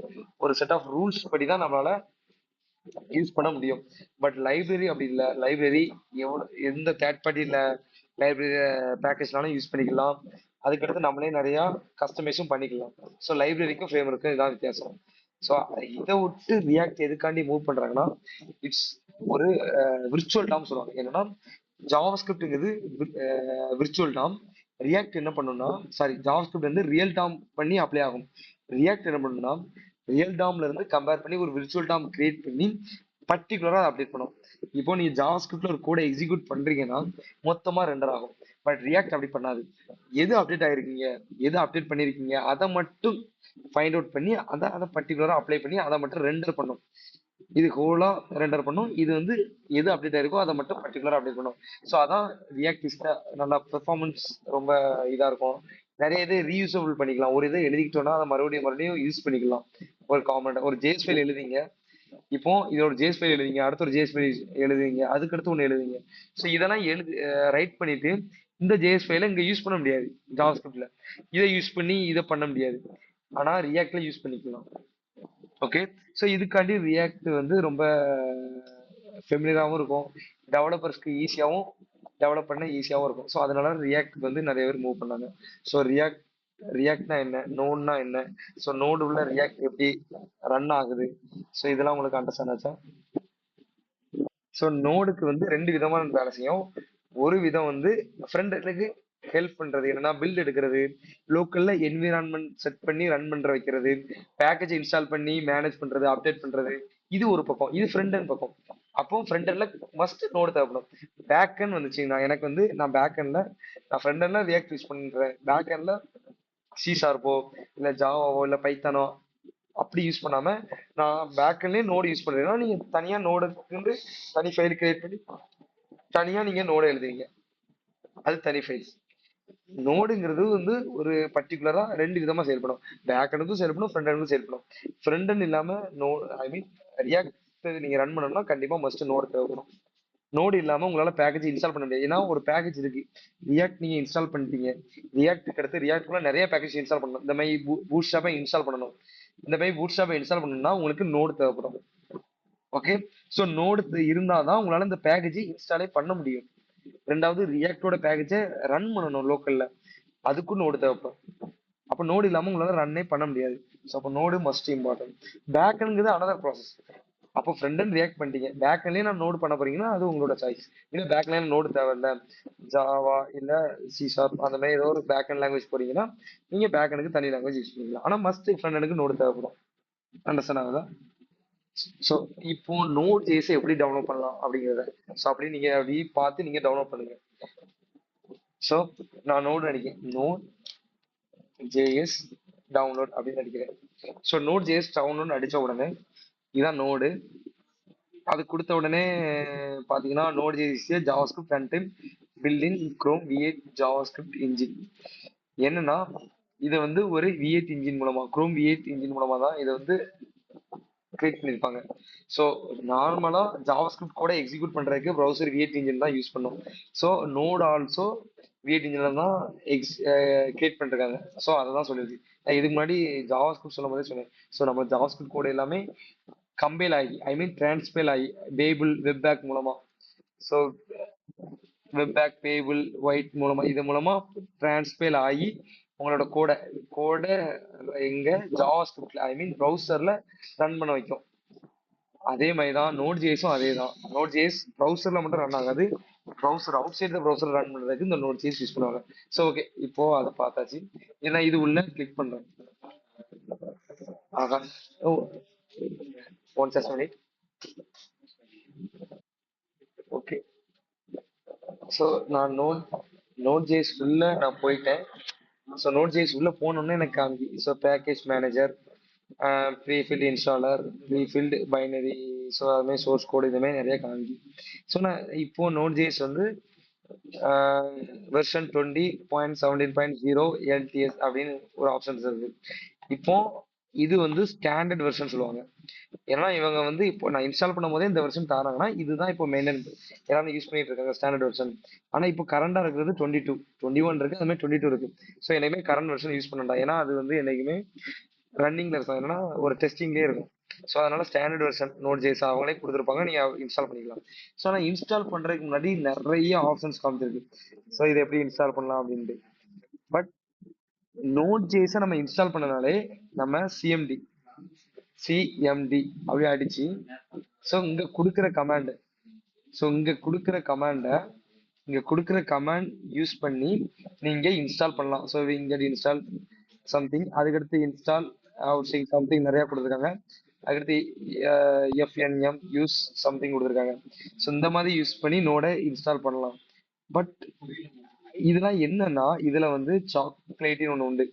ஒரு செட் ஆஃப் ரூல்ஸ் படி தான் நம்மளால யூஸ் பண்ண முடியும். பட் லைப்ரரி அப்படி இல்லை. லைப்ரரி எந்த தேர்ட் பார்ட்டியில லைப்ரரி பேக்கேஜ்னாலும் யூஸ் பண்ணிக்கலாம். அதுக்கடுத்து நம்மளே நிறைய கஸ்டமைஸும் பண்ணிக்கலாம். ஸோ லைப்ரரிக்கும் ஃப்ரேம் ஒர்க்கும் இதான் வித்தியாசம். ஸோ இதை விட்டு ரியாக்ட் எதுக்காண்டி மூவ் பண்றாங்கன்னா, இட்ஸ் ஒரு விர்ச்சுவல் டாம் சொல்லுவாங்க. என்னன்னா ஜாவாஸ்கிரிப்ட்ங்கிறது விர்ச்சுவல் டாம். ரியாக்ட் என்ன பண்ணும்னா, சாரி, ஜாவாஸ்கிரிப்ட் வந்து ரியல் டாம் பண்ணி அப்ளை ஆகும். ரியாக்ட் என்ன பண்ணும்னா, ரியல் டாம்ல இருந்து கம்பேர் பண்ணி ஒரு விர்ச்சுவல் டாம் கிரியேட் பண்ணி பர்டிகுலரா அப்டேட் பண்ணும். இப்போ நீங்க ஜாவாஸ்கிரிப்ட்ல ஒரு கோடை எக்ஸிக்யூட் பண்றீங்கன்னா மொத்தமா ரெண்டர் ஆகும். பட் ரியாக்ட் அப்படி பண்ணாது. எது அப்டேட் ஆயிருக்கீங்க, எது அப்டேட் பண்ணிருக்கீங்க, அதை மட்டும் ஃபைண்ட் அவுட் பண்ணி அதை பர்டிகுலரா அப்ளை பண்ணி அதை மட்டும் ரெண்டர் பண்ணும். இது ஹோலா ரெண்டர் பண்ணும். இது வந்து எது அப்டேட் ஆயிருக்கோ அதை மட்டும் பர்டிகுலரா அப்டேட் பண்ணும். ஸோ அதான் ரியாக்ட் இஸ்டா நல்லா பெர்ஃபார்மன்ஸ் ரொம்ப இதா இருக்கும். நிறைய இது ரீயூசபிள் பண்ணிக்கலாம். ஒரு இதை எழுதிக்கிட்டோம்னா அதை மறுபடியும் யூஸ் பண்ணிக்கலாம். ஒரு காமெண்ட் ஒரு ஜேஸ் ஃபைல் எழுதிங்க, இப்போ இதோட ஜேஸ் ஃபைல் எழுதிங்க, அடுத்த ஒரு ஜேஸ் ஃபைல் எழுதுவீங்க, அதுக்கடுத்து ஒன்று எழுதுவீங்க. ஸோ இதெல்லாம் ரைட் பண்ணிட்டு இந்த ஜேஎஸ் ஃபைலை இங்க யூஸ் பண்ண முடியாது ஜாவாஸ்கிரிப்ட்ல. இதை யூஸ் பண்ணி இதை பண்ண முடியாது. ஆனா ரியாக்ட்ல யூஸ் பண்ணிக்கலாம். ஓகே. ஸோ இதுக்காண்டி ரியாக்ட் வந்து ரொம்ப ஃபெமிலியராகவும் இருக்கும், டெவலப்பர்ஸ்க்கு ஈஸியாகவும் டெவலப் பண்ண ஈஸியாகவும் இருக்கும். ஸோ அதனால ரியாக்ட் வந்து நிறைய பேர் மூவ் பண்ணாங்க. ஸோ ரியாக்ட்னா என்ன, நோட்னா என்ன, ஸோ நோடு உள்ள ரியாக்ட் எப்படி ரன் ஆகுது, ஸோ இதெல்லாம் உங்களுக்கு அண்டர்ஸ்டாண்ட் ஆச்சா? ஸோ நோடுக்கு வந்து ரெண்டு விதமான வேலை செய்யும். ஒரு விதம் வந்து ஃப்ரண்ட் எண்டுக்கு ஹெல்ப் பண்றது, என்னன்னா பில்ட் எடுக்கிறது, லோக்கல்ல என்விரான்மெண்ட் செட் பண்ணி ரன் பண்ற வைக்கிறது, பேக்கேஜ் இன்ஸ்டால் பண்ணி மேனேஜ் பண்றது, அப்டேட் பண்றது. இது ஒரு பக்கம், இது ஃப்ரண்ட் எண்ட் பக்கம். அப்போ ஃப்ரண்ட் எண்ட்ல மஸ்ட் நோடு தேவைப்படும். பேக் எண்ட் வந்துச்சுன்னா எனக்கு வந்து நான் பேக் எண்ட்ல நான் ஃப்ரண்ட் எண்ட்ல ரியாக்ட் யூஸ் பண்றேன், பேக் எண்ட்ல சி ஷார்ப்போ இல்ல ஜாவாவோ இல்ல பைத்தானோ அப்படி யூஸ் பண்ணாம நான் பேக்கெண்ட்லயே நோடு யூஸ் பண்றேன்னா நீங்க தனியா நோடுக்கு தனி ஃபைல் கிரியேட் பண்ணி தனியா நீங்க நோடு எழுதுவீங்க. அது தனி ஃபைல். நோடுங்கிறது வந்து ஒரு பர்டிகுலரா ரெண்டு விதமா செயல்படும். பேக்எண்டுக்கும் செயல்படும், ஃப்ரண்ட் எண்டுக்கும் செயல்படும். ஃப்ரண்ட் எண்ட் இல்லாம நோ ஐ மீன் ரியாக்ட் நீங்க ரன் பண்ணணும்னா கண்டிப்பா மஸ்ட் நோடு தேவைப்படும். நோடு இல்லாம உங்களால பேக்கேஜ் இன்ஸ்டால் பண்ண முடியாது. ஏன்னா ஒரு பேக்கேஜ் இருக்கு. ரியாக்ட் நீங்க இன்ஸ்டால் பண்ணிட்டீங்க. ரியாக்ட்டுக்கு அடுத்து ரியாக்ட்குள்ள நிறைய பேக்கேஜ் இன்ஸ்டால் பண்ணணும். இந்த மாதிரி பூட்ஸ்ட்ராப்பை இன்ஸ்டால் பண்ணணும். இந்த மாதிரி பூட்ஸ்ட்ராப்பை இன்ஸ்டால் பண்ணணும்னா உங்களுக்கு நோடு தேவைப்படும். ஓகே. ஸோ நோடு இருந்தாதான் உங்களால இந்த பேக்கேஜை இன்ஸ்டாலே பண்ண முடியும். ரெண்டாவது ரியாக்டோட பேக்கேஜை ரன் பண்ணணும் லோக்கல்ல. அதுக்கும் நோடு தேவைப்படும். அப்போ நோடு இல்லாம உங்களால ரன்னே பண்ண முடியாது. ஸோ அப்போ நோடு மஸ்ட் இம்பார்ட்டன்ட். பேக்ங்கிறது அனதர் ப்ராசஸ். அப்போ ஃப்ரண்ட் அண்ட் ரியாக்ட் பண்ணிட்டீங்க, பேக்லயே நான் நோடு பண்ண போறீங்கன்னா அது உங்களோட சாய்ஸ். இல்ல பேக்ல நோடு தேவையில்ல, ஜாவா இல்ல சி ஷார்ப் அந்த மாதிரி ஏதோ ஒரு பேக் அண்ட் லாங்குவேஜ் போறீங்கன்னா நீங்க பேக் எண்டுக்கு தனி லாங்குவேஜ் யூஸ் பண்ணிக்கலாம். ஆனா மஸ்ட் ஃப்ரண்ட் எண்டுக்கு நோடு தேவைப்படும். அண்டர்ஸ்டாண்ட் ஆகுதா? ஸோ இப்போ நோட் ஜேஸ் எப்படி டவுன்லோட் பண்ணலாம் அப்படிங்கிறத ஸோ அப்படி நீங்க அப்படி பார்த்து நீங்க டவுன்லோட் பண்ணுங்க. ஸோ நான் நோட் அடிக்கிறேன், நோட் ஜேஎஸ் டவுன்லோட் அப்படின்னு அடிக்கிறேன். ஸோ நோட் ஜேஎஸ் டவுன்லோட் அடிச்ச உடனே இதான் நோடு. அது கொடுத்த உடனே பாத்தீங்கன்னா Node JS JavaScript front building Chrome V8 JavaScript engine. என்னன்னா இதை வந்து ஒரு V8 இன்ஜின் மூலமா குரோம் V8 இன்ஜின் மூலமா தான் இதை வந்து கிரியேட் பண்ணிருப்பாங்க. ஸோ நார்மலா ஜாவாஸ்கிரிப்ட் கூட எக்ஸிக்யூட் பண்றதுக்கு ப்ரௌசர் V8 இன்ஜின் தான் யூஸ் பண்ணும். ஸோ நோட் ஆல்சோ V8 இன்ஜின்ல தான் கிரியேட் பண்ணிருக்காங்க. ஸோ அதை தான் சொல்லியிருக்கு. நான் இதுக்கு முன்னாடி ஜாவாஸ்கிரிப்ட் சொல்லும் போதே சொன்னேன். ஸோ நம்ம ஜாவாஸ்கிரிப்ட் கோட் எல்லாமே கம்பைல் ஆகி ஐ மீன் டிரான்ஸ்பைல் ஆகி பேபிள் வெப்பேக் மூலமா ஸோ வெப்பேக் பேபிள் ஒயிட் மூலமா இது மூலமா டிரான்ஸ்பைல் ஆகி உங்களோட கோடை எங்க ஜாவாஸ்கிரிப்ட்ல ஐ மீன் ப்ரௌசர்ல ரன் பண்ண வைக்கும். அதே மாதிரி தான் நோட் ஜேஸும் அதே தான். நோட் ஜேஸ் ப்ரௌசர்ல மட்டும் ரன் ஆகாது, browser outside the browser run பண்றதுக்கு இந்த நோட் ஜேஸ் யூஸ் பண்ணுவாங்க. ஸோ ஓகே, இப்போ அதை பார்த்தாச்சு. ஏன்னா இது உள்ள கிளிக் பண்றேன். ஆகா, ஓ one sec minute. Okay. So நான் நோட் ஜேஸ் உள்ள நான் போயிட்டேன். ஸோ நோட் ஜேஸ் உள்ள போனோம்னா எனக்கு காமி so package manager, prefilled installer, prefilled binary, so அதுமாதிரி சோர்ஸ் கோடு இதுமாதிரி நிறைய காமி. ஸோ நான் இப்போ நோட் ஜேஸ் வந்து வெர்ஷன் 20.17.0 LTS அப்படின்னு ஒரு ஆப்ஷன்ஸ் இருக்கு. இப்போ இது வந்து ஸ்டாண்டர்ட் வெர்ஷன் சொல்லுவாங்க. ஏன்னா இவங்க வந்து இப்போ நான் இன்ஸ்டால் பண்ணும் போதே இந்த வெர்ஷன் தராங்கன்னா இதுதான் இப்போ மெயின்டைன் எல்லாரும் யூஸ் பண்ணிட்டு இருக்காங்க ஸ்டாண்டர்ட் வெர்ஷன். ஆனா இப்போ கரண்டா இருக்கிறது 21 இருக்கு, அது மாதிரி 22 இருக்கு. ஸோ என்னைக்குமே கரண்ட் வெர்ஷன் யூஸ் பண்ணண்டா, ஏன்னா அது வந்து என்னைக்குமே ரன்னிங்ல இருக்கும், ஏன்னா ஒரு டெஸ்டிங்லேயே இருக்கும். ஸோ அதனால ஸ்டாண்டர்ட் வெர்ஷன் நோட் ஜேஸ் அவங்களே கொடுத்துருப்பாங்க, நீங்க இன்ஸ்டால் பண்ணிக்கலாம். ஸோ ஆனால் இன்ஸ்டால் பண்றதுக்கு முன்னாடி நிறைய ஆப்ஷன்ஸ் காமிச்சிருக்கு. ஸோ இதை எப்படி இன்ஸ்டால் பண்ணலாம் அப்படின்ட்டு. பட் நோட் ஜேஸை நம்ம இன்ஸ்டால் பண்ணனாலே நம்ம சிஎம்டி அப்படி அடிச்சு ஸோ இங்க கொடுக்குற கமாண்ட் ஸோ இங்க கொடுக்குற கமாண்ட் யூஸ் பண்ணி நீங்க இன்ஸ்டால் பண்ணலாம். ஸோ இங்க இன்ஸ்டால் சம்திங், அதுக்கடுத்து இன்ஸ்டால் ஹவுசிங் சம்திங் நிறைய கொடுத்துருக்காங்க. அதுக்கடுத்து எஃப்என்எம் யூஸ் சம்திங் கொடுத்துருக்காங்க. ஸோ இந்த மாதிரி யூஸ் பண்ணி நோட இன்ஸ்டால் பண்ணலாம். பட் இதெல்லாம் என்னன்னா இதுல வந்து சாக்லேட்டின்னு ஒன்று உண்டு.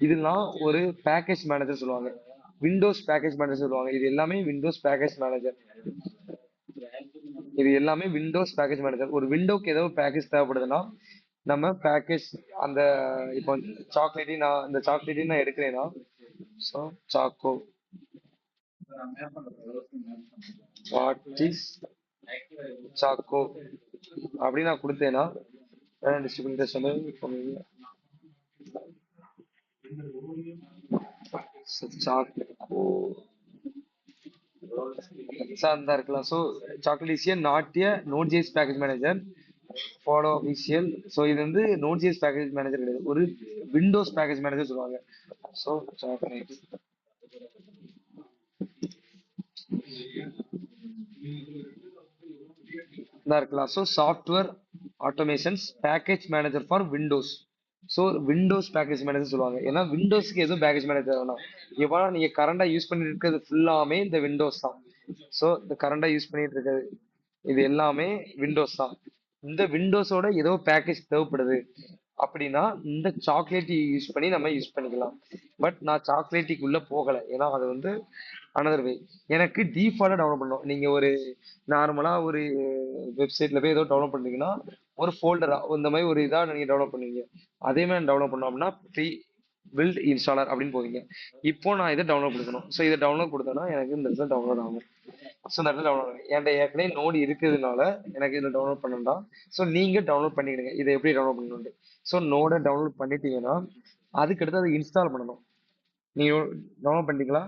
இதெல்லாம் ஒரு பேக்கேஜ் மேனேஜர் சொல்லுவாங்க, விண்டோஸ் பேக்கேஜ் மேனேஜர் சொல்லுவாங்க. இது எல்லாமே விண்டோஸ் பேக்கேஜ் மேனேஜர். இது எல்லாமே விண்டோஸ் பேக்கேஜ் மேனேஜர். ஒரு விண்டோக்கு ஏதோ பேக்கேஜ் தேவைப்படுதுன்னா நம்ம பேக்கேஜ் அந்த இப்போ சாக்லேட்டி நான் எடுக்கிறேன்னா so choco what is choco அப்படின்னு நான் கொடுத்தேன்னா டிஸ்ட்ரிபியூஷன் சாக்கோ தான் இருக்கலாம். So chocolate is not a Node JS package manager follow official. So இது வந்து நோட் ஜேஸ் பேக்கேஜ் மேனேஜர் கிடையாது, ஒரு விண்டோஸ் பேக்கேஜ் மேனேஜர் சொல்லுவாங்க. ஸோ சாக்லேட் தான் இருக்கலாம். So software automations package manager for Windows. So Windows package manager சொல்லுவாங்க. ஏன்னா விண்டோஸ்க்கு எதுவும் பேக்கேஜ் மேனேஜர் வேணாம். எவ்வளோ நீங்க கரண்டா யூஸ் பண்ணிட்டு இருக்கிறது ஃபுல்லாமே இந்த விண்டோஸ் தான். ஸோ இந்த கரண்டா யூஸ் பண்ணிட்டு இருக்கிறது இது எல்லாமே விண்டோஸ் தான். இந்த விண்டோஸோட ஏதோ பேக்கேஜ் தேவைப்படுது அப்படின்னா இந்த சாக்லேட் யூஸ் பண்ணி நம்ம யூஸ் பண்ணிக்கலாம். பட் நான் சாக்லேட்டுக்குள்ள போகல, ஏன்னா அது வந்து அனதர் வே. எனக்கு டிஃபால்ட்டா டவுன்லோட் பண்ணணும். நீங்க ஒரு நார்மலா ஒரு வெப்சைட்ல போய் ஏதோ டவுன்லோட் பண்றீங்கன்னா ஒரு ஃபோல்டரா இந்த மாதிரி ஒரு இதா நீங்க டவுன்லோட் பண்ணுவீங்க. அதே மாதிரி டவுன்லோட் பண்ணோம் அப்படின்னா ப்ரீ பில்ட் இன்ஸ்டாலர் அப்படின்னு போவீங்க. இப்போ நான் இதை டவுன்லோட் கொடுக்கணும். ஸோ இதை டவுன்லோட் கொடுத்தேன்னா எனக்கு இந்த இடத்துல டவுன்லோட் ஆகும். ஸோ இந்த இடத்துல டவுன்லோட் ஆகும். என்கிட்ட ஏற்கனவே நோடு இருக்கிறதுனால எனக்கு இதில் டவுன்லோட் பண்ணண்டா. ஸோ நீங்க டவுன்லோட் பண்ணிடுங்க இதை எப்படி டவுன்லோட் பண்ணணும். ஸோ நோடை டவுன்லோட் பண்ணிட்டீங்கன்னா அதுக்கடுத்து அதை இன்ஸ்டால் பண்ணணும். நீங்க டவுன்லோட் பண்ணிட்டீங்களா?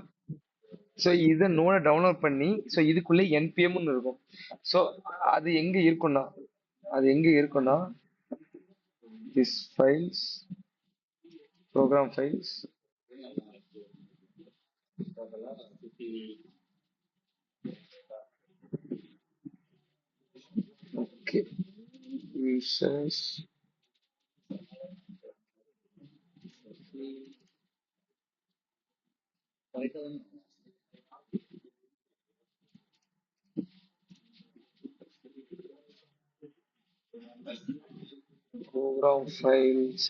ஸோ இதை நோட டவுன்லோட் பண்ணி ஸோ இதுக்குள்ளே என்பிஎம்னு இருக்கும். ஸோ அது எங்க இருக்கும்னா அது எங்க இருக்கும்னா this files program files. Okay, users program files.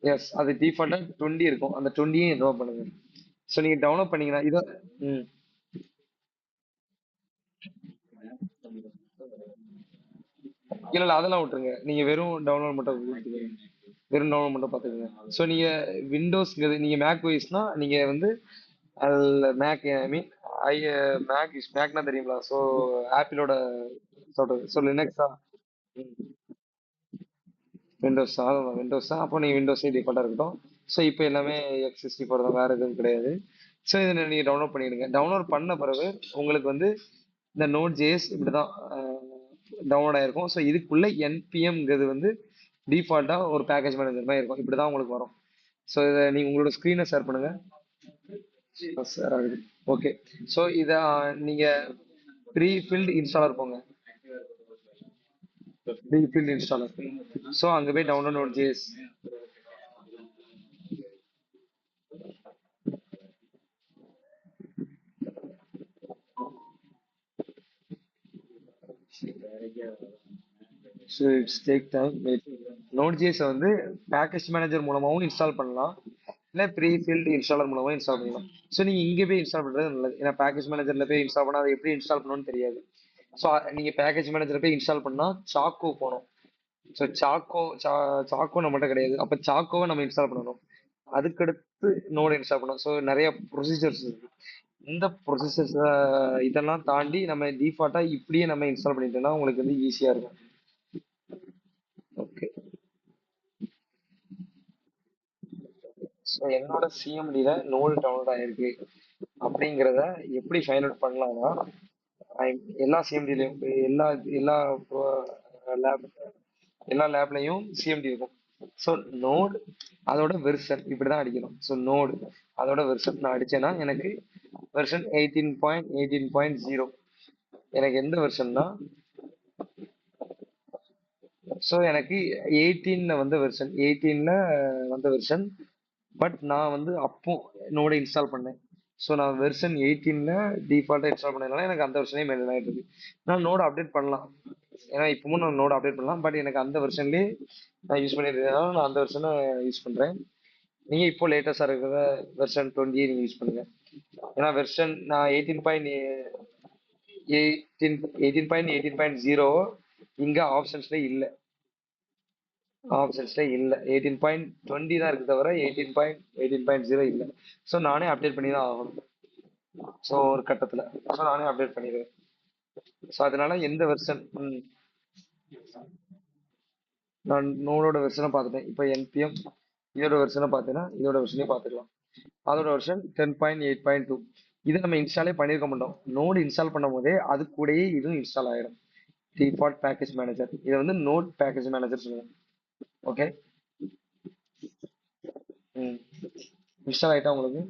Yes, அது டிஃபால்ட்டா 20 இருக்கும். அந்த 20யும் டவுன்லோட் பண்ணுங்க. ஸோ நீங்க டவுன்லோட் பண்ணீங்கன்னா இதை ம் இல்ல இல்ல அதெல்லாம் விட்டுருங்க. நீங்க வெறும் டவுன்லோட் மட்டும் கொடுத்துக்கோங்க. வெறும் டவுன்லோட் மட்டும் பார்த்துக்கோங்க. ஸோ நீங்க விண்டோஸ்ங்கிறது நீங்க மேக் ஓஎஸ்னா நீங்க வந்து அதில் மேக் ஐ மீன் ஐ மேக்னா தெரியுங்களா? ஸோ ஆப்பிளோட சொல்றது. ஸோ லினக்ஸா? விண்டோஸ் தான், அதான் விண்டோஸ் தான். அப்போ நீங்கள் விண்டோஸே டிஃபால்ட்டாக இருக்கட்டும். ஸோ இப்போ எல்லாமே X64 தான், வேறு எதுவும் கிடையாது. ஸோ இதை நீங்கள் டவுன்லோட் பண்ணிடுங்க. டவுன்லோட் பண்ண பிறகு உங்களுக்கு வந்து இந்த நோட் ஜேஎஸ் இப்படி தான் டவுன்லோட் ஆயிருக்கும். ஸோ இதுக்குள்ள என்பிஎம்ங்கிறது வந்து டிஃபால்ட்டாக ஒரு பேக்கேஜ் மேனேஜர் மாதிரி இருக்கும். இப்படி தான் உங்களுக்கு வரும். ஸோ இதை நீங்கள் உங்களோட ஸ்க்ரீனை ஷேர் பண்ணுங்க. ஷேர் ஆகுது. ஓகே. ஸோ இதை நீங்கள் ப்ரீ ஃபில்ட் இன்ஸ்டாலர் போங்க. Prebuilt installer. ஸோ அங்கே போய் download Node JS. So it's take time. Node JS வந்து பேக்கேஜ் மேனேஜர் மூலமாகவும் இன்ஸ்டால் பண்ணலாம், இல்லை ப்ரீ ஃபில்ட் இன்ஸ்டாலர் மூலமாக இன்ஸ்டால் பண்ணலாம். ஸோ நீங்கள் இங்கே போய் இன்ஸ்டால் பண்ணுறது நல்லது. ஏன்னா பேக்கேஜ் மேனேஜரில் போய் இன்ஸ்டால் பண்ணால் அதை எப்படி இன்ஸ்டால் பண்ணணும்னு தெரியாது. ஸோ நீங்கள் பேக்கேஜ் மேனேஜர் போய் இன்ஸ்டால் பண்ணால் சாக்கோ போகணும். ஸோ சாக்கோ நம்மகிட்ட கிடையாது. அப்போ சாக்கோவை நம்ம இன்ஸ்டால் பண்ணணும். அதுக்கடுத்து நோட் இன்ஸ்டால் பண்ணணும். ஸோ நிறைய ப்ரொசீஜர்ஸ் இருக்கு. இந்த ப்ரொசீஜர்ஸ் இதெல்லாம் தாண்டி நம்ம டிஃபால்ட்டாக இப்படியே நம்ம இன்ஸ்டால் பண்ணிட்டோம்னா உங்களுக்கு வந்து ஈஸியாக இருக்கும். ஓகே. ஸோ என்னோட சிஎம்டியில் நோடு டவுன்லோட் ஆயிருக்கு அப்படிங்கிறத எப்படி ஃபைண்ட் அவுட் பண்ணலாம்னா, எல்லா சிஎம்டிலையும் எல்லா எல்லா லேப் எல்லா லேப்லையும் சிஎம்டி இருக்கும். ஸோ நோடு அதோட வெர்ஷன் இப்படி தான் அடிக்கணும். ஸோ நோடு அதோட வெர்ஷன் நான் அடிச்சேன்னா எனக்கு வெர்ஷன் 18.18.0. எனக்கு எந்த வெர்ஷன்னா, ஸோ எனக்கு 18ல வந்த வெர்ஷன் 18ல வந்த வெர்ஷன். பட் நான் வந்து அப்போ நோட இன்ஸ்டால் பண்ணேன். ஸோ நான் வெர்ஷன் 18ல டிஃபால்ட்டாக இன்ஸ்டால் பண்ணதுனால எனக்கு அந்த வெர்ஷனே மெயின்டைன் ஆகிட்டு இருக்கு. நான் நோட அப்டேட் பண்ணலாம், ஏன்னா இப்பவும் நான் நோட அப்டேட் பண்ணலாம். பட் எனக்கு அந்த வெர்ஷன்லேயே நான் யூஸ் பண்ணிட்டு இருக்கனால நான் அந்த வெர்ஷனை யூஸ் பண்ணுறேன். நீங்கள் இப்போ லேட்டஸ்டாக இருக்கிற வெர்ஷன் 20 நீங்கள் யூஸ் பண்ணுங்க. ஏன்னா வெர்ஷன் நான் 18.18.0 இங்கே ஆப்ஷன்ஸ்ல இல்லை 18.20 தான் இருக்கு தவிர 18.18.0 இல்லை. ஸோ நானே அப்டேட் பண்ணி தான் ஆகணும். ஸோ ஒரு கட்டத்தில் ஸோ நானே அப்டேட் பண்ணிடுவேன். ஸோ அதனால எந்த வெர்ஷன் நான் நோடோட வெர்ஷனை பார்த்துட்டேன். இப்போ என்பிஎம் இதோட வெர்ஷனை பார்த்தேன்னா இதோட வெர்ஷனே பார்த்துக்கலாம். அதோட வெர்ஷன் 10.8.2. இதை நம்ம இன்ஸ்டாலே பண்ணியிருக்க மாட்டோம். நோடு இன்ஸ்டால் பண்ணும் போதே அது கூடயே இதுவும் இன்ஸ்டால் ஆயிடும். டிஃபால்ட் பேக்கேஜ் மேனேஜர் இதை வந்து நோட் பேக்கேஜ் மேனேஜர் சொல்லுவோம். ஓகே. ம் இன்ஸ்டால் ஆயிட்டா உங்களுக்கு?